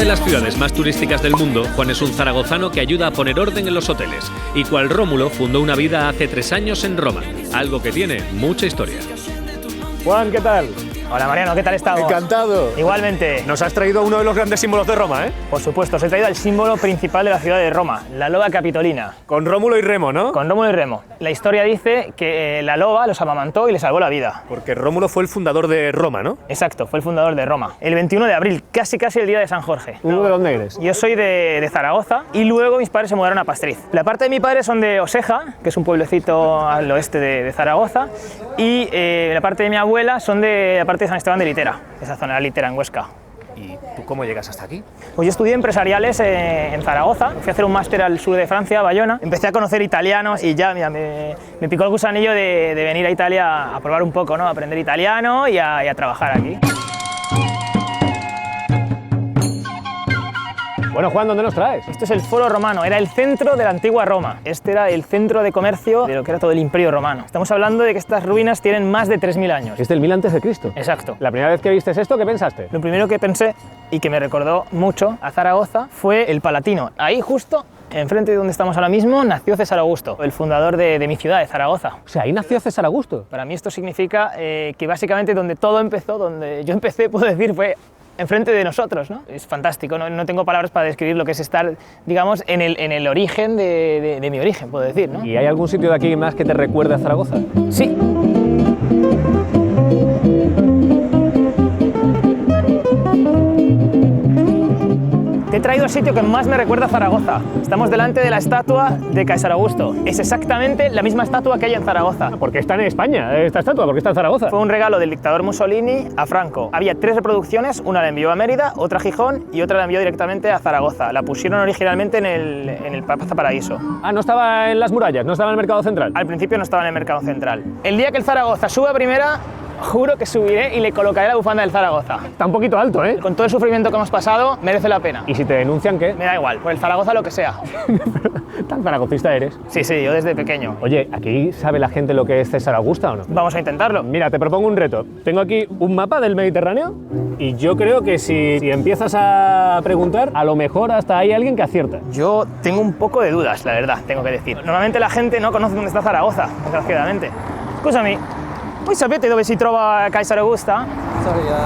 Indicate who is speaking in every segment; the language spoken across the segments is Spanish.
Speaker 1: de las ciudades más turísticas del mundo, Juan es un zaragozano que ayuda a poner orden en los hoteles y cual Rómulo fundó una vida hace 3 años en Roma, algo que tiene mucha historia.
Speaker 2: Juan, ¿qué tal?
Speaker 3: Hola Mariano, ¿qué tal estamos?
Speaker 2: Encantado.
Speaker 3: Igualmente.
Speaker 2: Nos has traído uno de los grandes símbolos de Roma, ¿eh?
Speaker 3: Por supuesto, os he traído el símbolo principal de la ciudad de Roma, la loba capitolina.
Speaker 2: Con Rómulo y Remo, ¿no?
Speaker 3: Con Rómulo y Remo. La historia dice que la loba los amamantó y les salvó la vida.
Speaker 2: Porque Rómulo fue el fundador de Roma, ¿no?
Speaker 3: Exacto, fue el fundador de Roma. El 21 de abril, casi el día de San Jorge.
Speaker 2: ¿Tú de dónde eres?
Speaker 3: Yo soy de Zaragoza y luego mis padres se mudaron a Pastriz. La parte de mi padre son de Oseja, que es un pueblecito al oeste de Zaragoza, y la parte de mi abuela son de la parte de San Esteban de Litera, esa zona de Litera en Huesca.
Speaker 2: ¿Y tú cómo llegas hasta aquí?
Speaker 3: Pues yo estudié empresariales en Zaragoza, fui a hacer un máster al sur de Francia, a Bayona. Empecé a conocer italianos y ya mira, me picó el gusanillo de venir a Italia a probar un poco, ¿no? A aprender italiano y a trabajar aquí.
Speaker 2: Bueno, Juan, ¿dónde nos traes?
Speaker 3: Esto es el Foro Romano, era el centro de la antigua Roma. Este era el centro de comercio de lo que era todo el Imperio Romano. Estamos hablando de que estas ruinas tienen más de 3000 años.
Speaker 2: Es del 1000 a.C.
Speaker 3: Exacto.
Speaker 2: La primera vez que viste esto, ¿qué pensaste?
Speaker 3: Lo primero que pensé, y que me recordó mucho a Zaragoza, fue el Palatino. Ahí justo, enfrente de donde estamos ahora mismo, nació César Augusto, el fundador de mi ciudad, de Zaragoza.
Speaker 2: O sea, ahí nació César Augusto.
Speaker 3: Para mí esto significa que básicamente donde todo empezó, donde yo empecé, puedo decir, fue enfrente de nosotros, ¿no? Es fantástico, no tengo palabras para describir lo que es estar, digamos, en el origen de mi origen, puedo decir, ¿no?
Speaker 2: ¿Y hay algún sitio de aquí más que te recuerde a Zaragoza?
Speaker 3: Sí. Te he traído el sitio que más me recuerda a Zaragoza. Estamos delante de la estatua de César Augusto. Es exactamente la misma estatua que hay en Zaragoza.
Speaker 2: ¿Por qué está en España esta estatua? ¿Por qué está en Zaragoza?
Speaker 3: Fue un regalo del dictador Mussolini a Franco. Había 3 reproducciones, una la envió a Mérida, otra a Gijón y otra la envió directamente a Zaragoza. La pusieron originalmente en el Plaza Paraíso.
Speaker 2: Ah, no estaba en las murallas, no estaba en el mercado central.
Speaker 3: Al principio no estaba en el mercado central. El día que el Zaragoza suba a primera, juro que subiré y le colocaré la bufanda del Zaragoza.
Speaker 2: Está un poquito alto, ¿eh?
Speaker 3: Con todo el sufrimiento que hemos pasado, merece la pena.
Speaker 2: ¿Y si te denuncian qué?
Speaker 3: Me da igual, por el Zaragoza lo que sea.
Speaker 2: ¿Tan zaragocista eres?
Speaker 3: Sí, yo desde pequeño.
Speaker 2: Oye, ¿aquí sabe la gente lo que es César Augusto o no?
Speaker 3: Vamos a intentarlo.
Speaker 2: Mira, te propongo un reto. Tengo aquí un mapa del Mediterráneo y yo creo que si empiezas a preguntar, a lo mejor hasta hay alguien que acierta.
Speaker 3: Yo tengo un poco de dudas, la verdad, tengo que decir. Normalmente la gente no conoce dónde está Zaragoza, desgraciadamente. Scusami, voi sapete dove si trova César Augusto?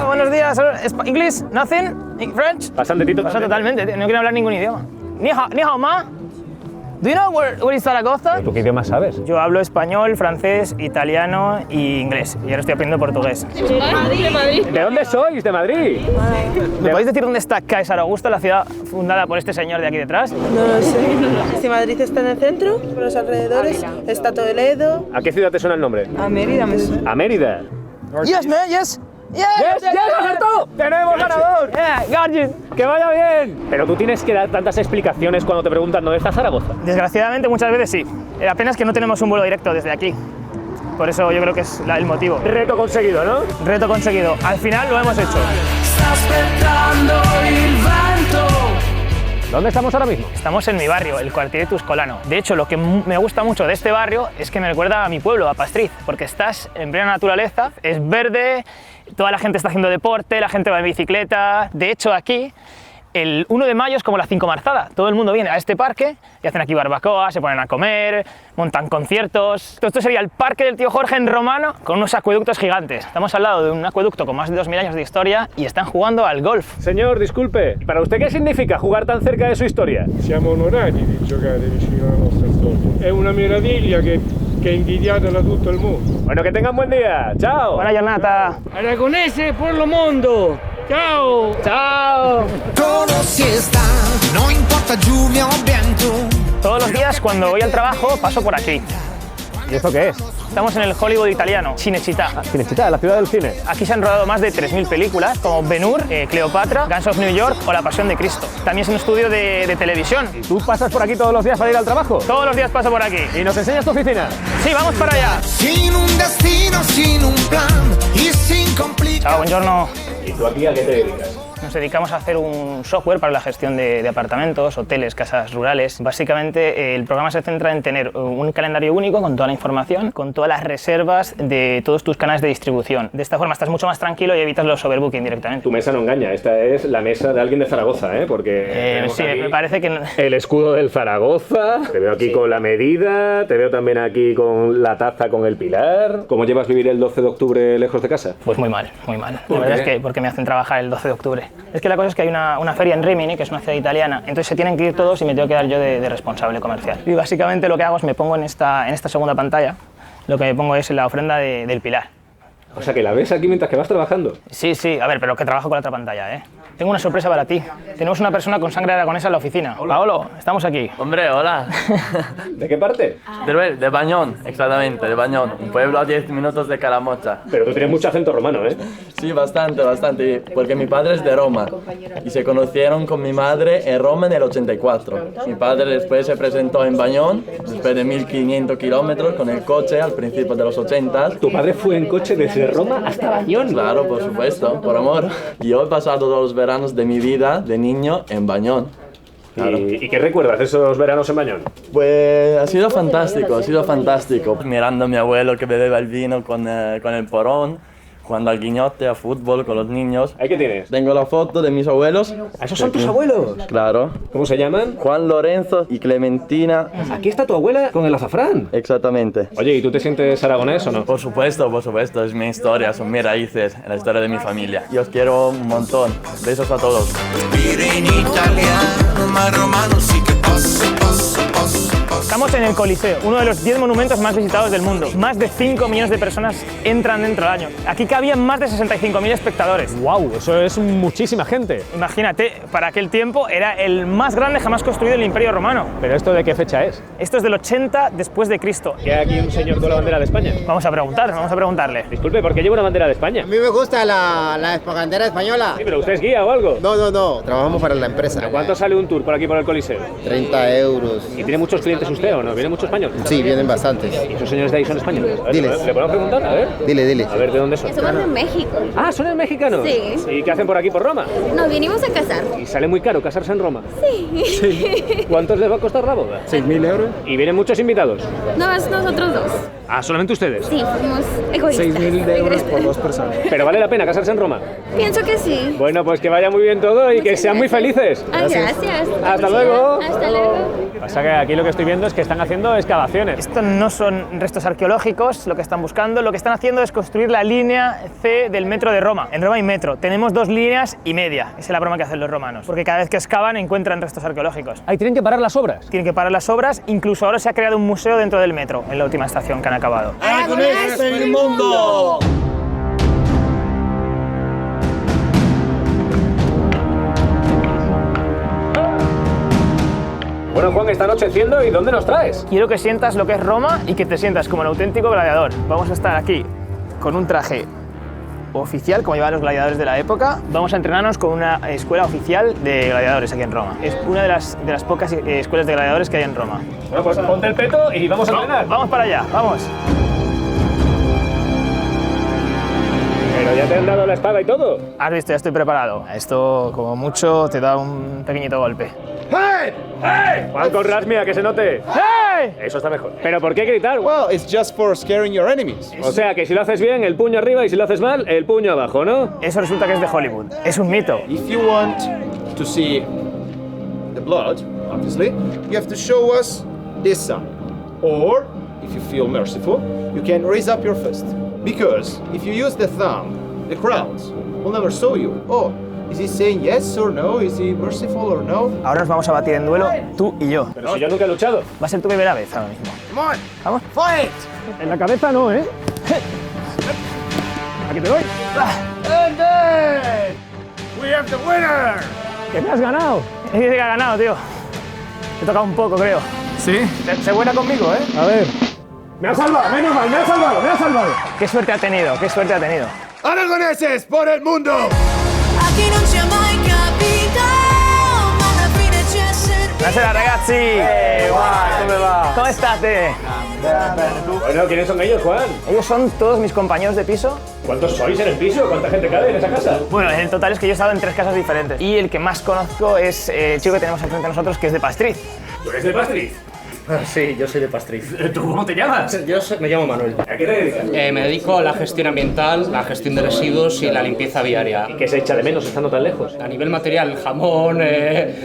Speaker 3: Buenos días, English, nothing, French?
Speaker 2: Bastante, Tito.
Speaker 3: Pasa totalmente, no quiero hablar ningún idioma. Ni hao ma. Do you know where is Zaragoza?
Speaker 2: ¿Tú qué idioma sabes?
Speaker 3: Yo hablo español, francés, italiano y inglés. Y ahora estoy aprendiendo portugués.
Speaker 2: ¿De dónde sois? ¿De Madrid?
Speaker 3: ¿Me podéis decir dónde está César Augusto, la ciudad fundada por este señor de aquí detrás?
Speaker 4: No lo sé. Si Madrid está en el centro, por los alrededores, está Toledo.
Speaker 2: ¿A qué ciudad te suena el nombre?
Speaker 4: A Mérida me suena.
Speaker 2: A Mérida.
Speaker 3: Yes, man, yes.
Speaker 2: ¡Yes, acertó! ¡Tenemos ganador!
Speaker 3: Guardian.
Speaker 2: ¡Que vaya bien! Pero tú tienes que dar tantas explicaciones cuando te preguntan dónde está Zaragoza.
Speaker 3: Desgraciadamente muchas veces sí. Apenas que no tenemos un vuelo directo desde aquí. Por eso yo creo que es el motivo.
Speaker 2: Reto conseguido, ¿no?
Speaker 3: Reto conseguido. Al final lo hemos hecho.
Speaker 2: ¿Dónde estamos ahora mismo?
Speaker 3: Estamos en mi barrio, el Quartiere Tuscolano. De hecho, lo que me gusta mucho de este barrio es que me recuerda a mi pueblo, a Pastriz, porque estás en plena naturaleza, es verde, toda la gente está haciendo deporte, la gente va en bicicleta. De hecho, aquí, el 1 de mayo es como la 5 Marzada. Todo el mundo viene a este parque y hacen aquí barbacoa, se ponen a comer, montan conciertos. Esto sería el parque del tío Jorge en romano con unos acueductos gigantes. Estamos al lado de un acueducto con más de 2000 años de historia y están jugando al golf.
Speaker 2: Señor, disculpe, ¿para usted qué significa jugar tan cerca de su historia?
Speaker 5: Siamo onorati di giocare vicino alla nostra storia. È una meraviglia che è invidiata da tutto il mondo.
Speaker 2: Bueno, que tengan buen día. ¡Chao!
Speaker 3: Buena giornata.
Speaker 6: Aragonese por lo mundo. Ciao.
Speaker 3: Chao.
Speaker 7: Todo si está, no importa lluvia o viento.
Speaker 3: Todos los días cuando voy al trabajo paso por aquí.
Speaker 2: ¿Y esto qué es?
Speaker 3: Estamos en el Hollywood italiano, Cinecittà.
Speaker 2: Cinecittà, la ciudad del cine.
Speaker 3: Aquí se han rodado más de 3000 películas, como Ben-Hur, Cleopatra, Guns of New York o La Pasión de Cristo. También es un estudio de televisión.
Speaker 2: ¿Y tú pasas por aquí todos los días para ir al trabajo?
Speaker 3: Todos los días paso por aquí.
Speaker 2: ¿Y nos enseñas tu oficina?
Speaker 3: Sí, vamos para allá.
Speaker 7: Sin un destino, sin un plan y sin complicaciones.
Speaker 3: Chao, buongiorno.
Speaker 2: ¿Y tú aquí a qué te dedicas?
Speaker 3: Nos dedicamos a hacer un software para la gestión de apartamentos, hoteles, casas rurales. Básicamente el programa se centra en tener un calendario único con toda la información, con todas las reservas de todos tus canales de distribución. De esta forma estás mucho más tranquilo y evitas los overbooking directamente.
Speaker 2: Tu mesa no engaña, esta es la mesa de alguien de Zaragoza, ¿eh? Porque
Speaker 3: sí, me parece que...
Speaker 2: el escudo del Zaragoza, te veo aquí con la medida, te veo también aquí con la taza con el pilar. ¿Cómo llevas vivir el 12 de octubre lejos de casa?
Speaker 3: Pues muy mal, muy mal. La verdad es que porque me hacen trabajar el 12 de octubre. Es que la cosa es que hay una feria en Rimini, que es una ciudad italiana, entonces se tienen que ir todos y me tengo que dar yo de responsable comercial. Y básicamente lo que hago es me pongo en esta segunda pantalla, lo que me pongo es la ofrenda del pilar.
Speaker 2: O sea, que la ves aquí mientras que vas trabajando.
Speaker 3: Sí, sí, a ver, pero que trabajo con la otra pantalla, ¿eh? Tengo una sorpresa para ti. Tenemos una persona con sangre aragonesa en la oficina. Hola, Paolo, estamos aquí.
Speaker 8: Hombre, hola.
Speaker 2: ¿De qué parte?
Speaker 8: De Bañón, exactamente, de Bañón. Un pueblo a 10 minutos de Calamocha.
Speaker 2: Pero tú tienes mucho acento romano, ¿eh?
Speaker 8: Sí, bastante, porque mi padre es de Roma y se conocieron con mi madre en Roma en el 84. Mi padre después se presentó en Bañón, después de 1500 kilómetros con el coche al principio de los 80.
Speaker 2: Tu padre fue en coche desde Roma hasta Bañón.
Speaker 8: Claro, por supuesto, por amor. Y yo he pasado todos los veranos de mi vida de niño en Bañón. Claro.
Speaker 2: ¿Y qué recuerdas de esos veranos en Bañón?
Speaker 8: Pues ha sido fantástico. Mirando a mi abuelo que bebía el vino con el porrón, jugando al guiñote, a fútbol con los niños.
Speaker 2: ¿Ahí qué tienes?
Speaker 8: Tengo la foto de mis abuelos.
Speaker 2: ¿Esos son tus abuelos?
Speaker 8: Claro.
Speaker 2: ¿Cómo se llaman?
Speaker 8: Juan Lorenzo y Clementina.
Speaker 2: Aquí está tu abuela con el azafrán.
Speaker 8: Exactamente.
Speaker 2: Oye, ¿y tú te sientes aragonés o no?
Speaker 8: Por supuesto, es mi historia, son mis raíces, la historia de mi familia. Y os quiero un montón. Besos a todos.
Speaker 3: Estamos en el Coliseo, uno de los 10 monumentos más visitados del mundo. Más de 5 millones de personas entran dentro al año. Aquí cabían más de 65.000 espectadores.
Speaker 2: ¡Wow! Eso es muchísima gente.
Speaker 3: Imagínate, para aquel tiempo era el más grande jamás construido del Imperio Romano.
Speaker 2: ¿Pero esto de qué fecha es?
Speaker 3: Esto es del 80 después de Cristo.
Speaker 2: ¿Que hay aquí un señor con la bandera de España?
Speaker 3: Vamos a preguntarle.
Speaker 2: Disculpe, ¿por qué lleva una bandera de España?
Speaker 9: A mí me gusta la bandera española.
Speaker 2: Sí, pero ¿usted es guía o algo?
Speaker 9: No, trabajamos para la empresa.
Speaker 2: ¿A cuánto sale un tour por aquí por el Coliseo?
Speaker 9: 30 euros.
Speaker 2: ¿Y tiene muchos clientes usted o no? ¿Viene mucho español?
Speaker 9: Sí, vienen bastantes.
Speaker 2: ¿Y esos señores de ahí son españoles?
Speaker 9: Diles.
Speaker 2: ¿Le podemos preguntar? A ver.
Speaker 9: Dile.
Speaker 2: A ver, ¿de dónde son?
Speaker 10: Somos de México.
Speaker 2: Ah, ¿son mexicanos?
Speaker 10: Sí.
Speaker 2: ¿Y qué hacen por aquí, por Roma?
Speaker 10: Nos vinimos a casar.
Speaker 2: ¿Y sale muy caro casarse en Roma?
Speaker 10: Sí.
Speaker 2: ¿Cuántos les va a costar la boda?
Speaker 9: 6.000 euros.
Speaker 2: ¿Y vienen muchos invitados?
Speaker 10: No, es nosotros dos.
Speaker 2: Ah, ¿solamente ustedes?
Speaker 10: Sí, fuimos egoístas.
Speaker 9: 6.000 euros por 2 personas.
Speaker 2: ¿Pero vale la pena casarse en Roma?
Speaker 10: Pienso que sí.
Speaker 2: Bueno, pues que vaya muy bien todo y que sean muy felices.
Speaker 10: Gracias.
Speaker 2: Hasta luego.
Speaker 10: Hasta luego.
Speaker 2: Pasa que aquí lo que estoy viendo es que están haciendo excavaciones.
Speaker 3: Esto no son restos arqueológicos lo que están buscando, lo que están haciendo es construir la línea C del metro de Roma. En Roma hay metro, tenemos 2 líneas y media. Esa es la broma que hacen los romanos, porque cada vez que excavan encuentran restos arqueológicos.
Speaker 2: Ahí tienen que parar las obras.
Speaker 3: Tienen que parar las obras, incluso ahora se ha creado un museo dentro del metro, en la última estación que han acabado.
Speaker 8: ¡Aragonés en el mundo!
Speaker 2: Bueno, Juan, está anocheciendo y ¿dónde nos traes?
Speaker 3: Quiero que sientas lo que es Roma y que te sientas como el auténtico gladiador. Vamos a estar aquí con un traje oficial, como llevaban los gladiadores de la época. Vamos a entrenarnos con una escuela oficial de gladiadores aquí en Roma. Es una de las pocas escuelas de gladiadores que hay en Roma.
Speaker 2: Bueno, pues ponte el peto y vamos a entrenar.
Speaker 3: Vamos para allá, vamos.
Speaker 2: Pero ya te han dado la espada y todo.
Speaker 3: Has visto, ya estoy preparado. Esto, como mucho, te da un pequeñito golpe.
Speaker 2: ¡Hey! ¡Hey! Juan con rasmia, que se note.
Speaker 3: ¡Hey!
Speaker 2: Eso está mejor. ¿Pero por qué gritar?
Speaker 11: Well, it's just for scaring your enemies.
Speaker 2: O sea, que si lo haces bien, el puño arriba y si lo haces mal, el puño abajo, ¿no?
Speaker 3: Eso resulta que es de Hollywood. Es un mito.
Speaker 11: If you want to see the blood, obviously, you have to show us this sign. Or, if you feel merciful, you can raise up your fist. Because if you use the thumb, the crowds will never show you. Oh, is he saying yes or no? Is he merciful or no?
Speaker 3: Ahora nos vamos a batir en duelo, tú y yo.
Speaker 2: Pero si yo nunca he luchado.
Speaker 3: Va a ser tu primera vez ahora mismo.
Speaker 11: Come on,
Speaker 3: Vamos.
Speaker 11: fight!
Speaker 2: En la cabeza no, ¿eh? Aquí te doy.
Speaker 11: And then we have the winner!
Speaker 2: ¡Que me has ganado!
Speaker 3: Dice que ha ganado, tío. Te he tocado un poco, creo.
Speaker 11: ¿Sí?
Speaker 3: Sé buena conmigo, ¿eh?
Speaker 2: A ver. ¡Me ha salvado! ¡Menos mal! ¡Me ha salvado! ¡Me ha salvado!
Speaker 3: Qué suerte ha tenido, qué suerte ha tenido.
Speaker 11: Aragoneses por el mundo!
Speaker 3: Buonasera ragazzi!
Speaker 2: Come va?
Speaker 3: Come state?
Speaker 2: Bueno, ¿quiénes son ellos, Juan?
Speaker 3: Ellos son todos mis compañeros de piso.
Speaker 2: ¿Cuántos sois en el piso? ¿Cuánta gente cabe en esa casa?
Speaker 3: Bueno, en total es que yo he estado en 3 casas diferentes. Y el que más conozco es el chico que tenemos enfrente de nosotros, que es de Pastriz.
Speaker 2: ¿Tú eres de Pastriz?
Speaker 12: Sí, yo soy de Pastriz.
Speaker 2: ¿Tú cómo te llamas?
Speaker 12: Me llamo Manuel.
Speaker 2: ¿A qué te dedicas?
Speaker 12: Me dedico a la gestión ambiental, la gestión de residuos y la limpieza viaria.
Speaker 2: ¿Y qué se echa de menos estando tan lejos?
Speaker 12: A nivel material, el jamón,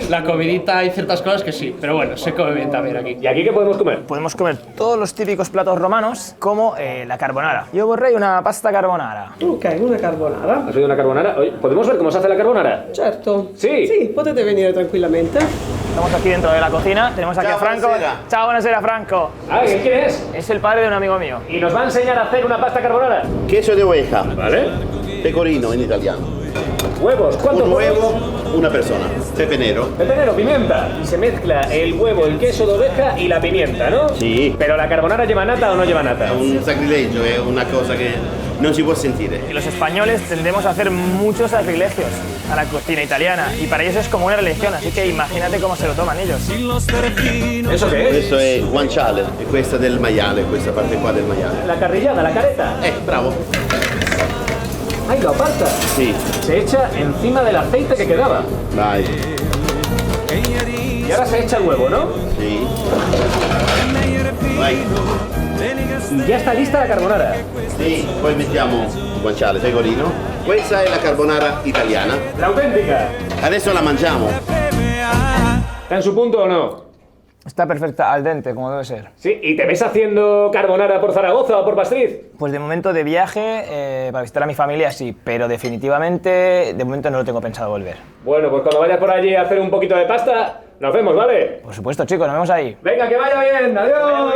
Speaker 12: la comidita y ciertas cosas que sí, pero bueno, se come bien también aquí.
Speaker 2: ¿Y aquí qué podemos comer?
Speaker 3: Podemos comer todos los típicos platos romanos, como la carbonara. Yo vorrei una pasta carbonara.
Speaker 13: Ok, una carbonara.
Speaker 2: ¿Has oído una carbonara? Oye, ¿podemos ver cómo se hace la carbonara?
Speaker 13: Certo.
Speaker 2: Sí.
Speaker 13: Sì, potete venire tranquillamente.
Speaker 3: Estamos aquí dentro de la cocina, tenemos aquí
Speaker 9: Ciao,
Speaker 3: a Franco.
Speaker 9: buonasera.
Speaker 3: Chao, buonasera, Franco.
Speaker 2: Ah, ¿quién es?
Speaker 3: Es el padre de un amigo mío.
Speaker 2: Y nos va a enseñar a hacer una pasta carbonara.
Speaker 14: Queso de oveja.
Speaker 2: ¿Vale?
Speaker 14: Pecorino en italiano.
Speaker 2: Huevos, ¿cuántos
Speaker 14: Un
Speaker 2: huevos?
Speaker 14: huevo, una persona. Pepe nero.
Speaker 2: Pepinero, pimienta. Y se mezcla el huevo, el queso de oveja y la pimienta, ¿no?
Speaker 14: Sí.
Speaker 2: ¿Pero la carbonara lleva nata o no lleva nata?
Speaker 14: È un sacrilegio, è una cosa che non si può sentire.
Speaker 3: Y los españoles tendemos a hacer muchos sacrilegios a la cocina italiana y para ellos es como una religión, así que imagínate cómo se lo toman ellos.
Speaker 2: ¿Eso qué es?
Speaker 14: Questo è guanciale e questa del maiale, questa parte qua del maiale.
Speaker 2: La carrillada, la careta.
Speaker 14: Bravo.
Speaker 2: ¡Ay, lo aparta!
Speaker 14: Sì,
Speaker 2: Se echa encima del aceite que quedaba.
Speaker 14: vai.
Speaker 2: Y ahora se echa el huevo, ¿no?
Speaker 14: Sì. Vai.
Speaker 2: Y ya está lista la carbonara.
Speaker 14: Sì, poi mettiamo il guanciale, pecorino. Questa è la carbonara italiana.
Speaker 2: La auténtica.
Speaker 14: Adesso la mangiamo.
Speaker 2: ¿Está en su punto o no?
Speaker 3: Está perfecta, al dente, como debe ser.
Speaker 2: Sí, ¿y te ves haciendo carbonara por Zaragoza o por Pastriz?
Speaker 3: Pues de momento de viaje, para visitar a mi familia sí, pero definitivamente, de momento no lo tengo pensado volver.
Speaker 2: Bueno, pues cuando vayas por allí a hacer un poquito de pasta, nos vemos, ¿vale?
Speaker 3: Por supuesto, chicos, nos vemos ahí.
Speaker 2: Venga, que vaya bien, adiós.